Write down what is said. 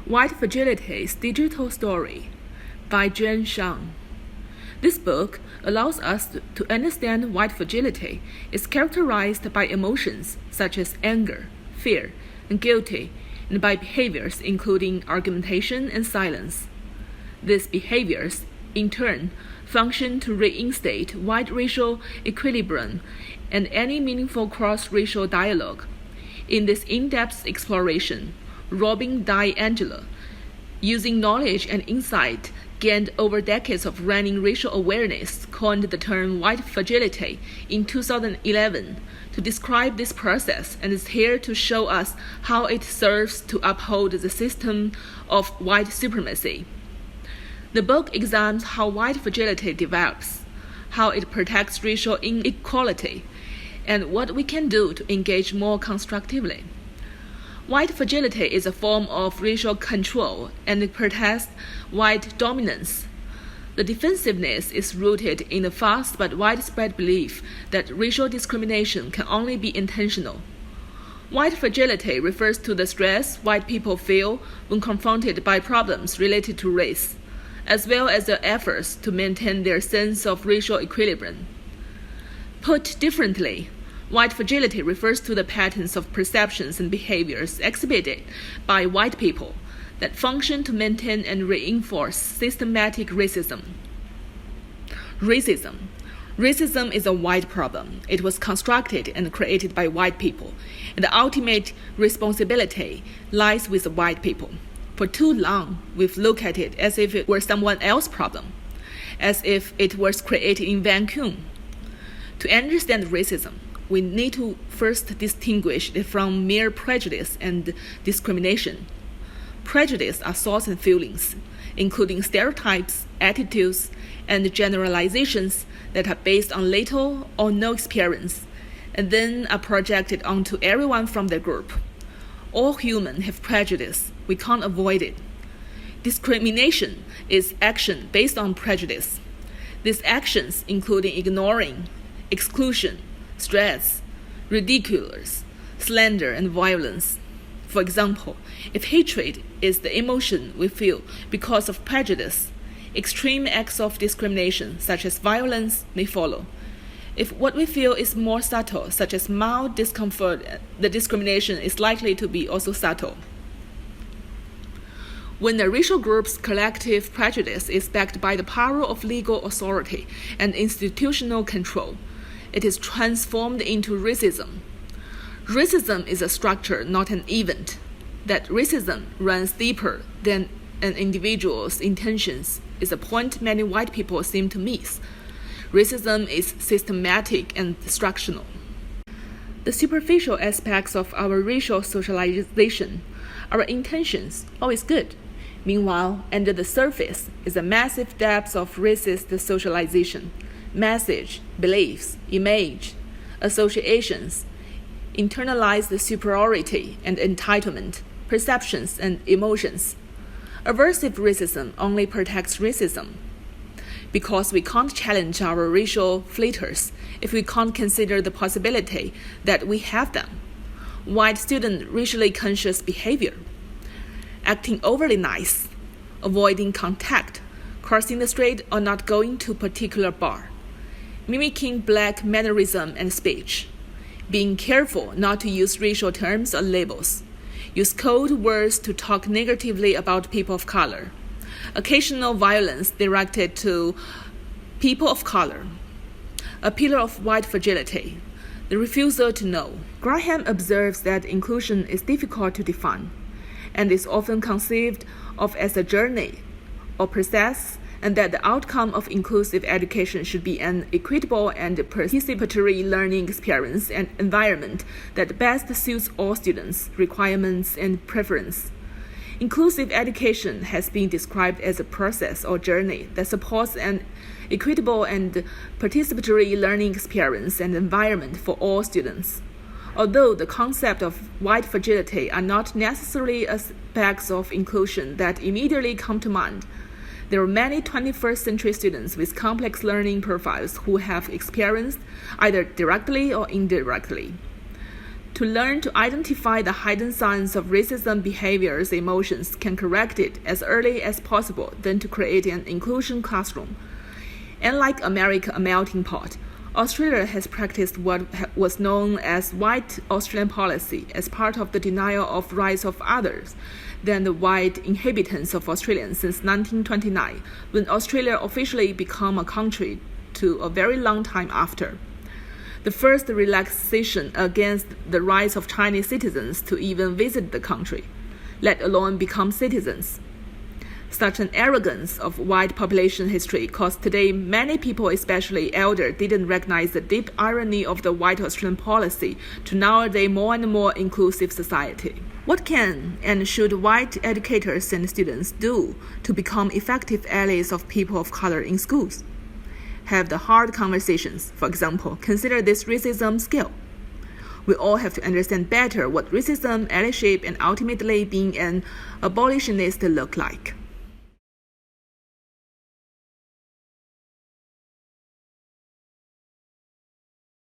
White Fragility's Digital Story by Jen Shang. This book allows us to understand white fragility is characterized by emotions such as anger, fear, and guilty, and by behaviors including argumentation and silence. These behaviors, in turn, function to reinstate white racial equilibrium and any meaningful cross-racial dialogue. In this in-depth exploration, Robin DiAngelo, using knowledge and insight gained over decades of running racial awareness, coined the term white fragility in 2011 to describe this process, and is here to show us how it serves to uphold the system of white supremacy. The book examines how white fragility develops, how it protects racial inequality, and what we can do to engage more constructively. White fragility is a form of racial control and it protests white dominance. The defensiveness is rooted in the vast but widespread belief that racial discrimination can only be intentional. White fragility refers to the stress white people feel when confronted by problems related to race, as well as their efforts to maintain their sense of racial equilibrium. Put differently, white fragility refers to the patterns of perceptions and behaviors exhibited by white people that function to maintain and reinforce systematic racism. Racism is a white problem. It was constructed and created by white people, and the ultimate responsibility lies with the white people. For too long, we've looked at it as if it were someone else's problem, as if it was created in vacuum. To understand racism, we need to first distinguish it from mere prejudice and discrimination. Prejudice are thoughts and feelings, including stereotypes, attitudes, and generalizations that are based on little or no experience, and then are projected onto everyone from the group. All humans have prejudice. We can't avoid it. Discrimination is action based on prejudice. These actions including ignoring, exclusion, stress, ridiculous, slander, and violence. For example, if hatred is the emotion we feel because of prejudice, extreme acts of discrimination, such as violence, may follow. If what we feel is more subtle, such as mild discomfort, the discrimination is likely to be also subtle. When a racial group's collective prejudice is backed by the power of legal authority and institutional control, it is transformed into racism. Racism is a structure, not an event. That racism runs deeper than an individual's intentions is a point many white people seem to miss. Racism is systematic and structural. The superficial aspects of our racial socialization, our intentions, always good. Meanwhile, under the surface is a massive depth of racist socialization. Message, beliefs, image, associations, internalized superiority and entitlement, perceptions and emotions. Aversive racism only protects racism. Because we can't challenge our racial flitters if we can't consider the possibility that we have them. White student racially conscious behavior, acting overly nice, avoiding contact, crossing the street or not going to a particular bar, mimicking black mannerism and speech, being careful not to use racial terms or labels, use code words to talk negatively about people of color, occasional violence directed to people of color, a pillar of white fragility, the refusal to know. Graham observes that inclusion is difficult to define and is often conceived of as a journey or process, and that the outcome of inclusive education should be an equitable and participatory learning experience and environment that best suits all students' requirements and preference. Inclusive education has been described as a process or journey that supports an equitable and participatory learning experience and environment for all students. Although the concept of white fragility are not necessarily aspects of inclusion that immediately come to mind, there are many 21st century students with complex learning profiles who have experienced, either directly or indirectly, To learn to identify the hidden signs of racism behaviors, emotions can correct it as early as possible, then to create an inclusion classroom. Unlike America, a melting pot, Australia has practiced what was known as white Australian policy as part of the denial of rights of others than the white inhabitants of Australia since 1929, when Australia officially became a country to a very long time after. The first relaxation against the rights of Chinese citizens to even visit the country, let alone become citizens. Such an arrogance of white population history caused today many people, especially elders, didn't recognize the deep irony of the white Australian policy to nowadays more and more inclusive society. What can and should white educators and students do to become effective allies of people of color in schools? Have the hard conversations. For example, consider this racism skill. We all have to understand better what racism, allyship, and ultimately being an abolitionist look like.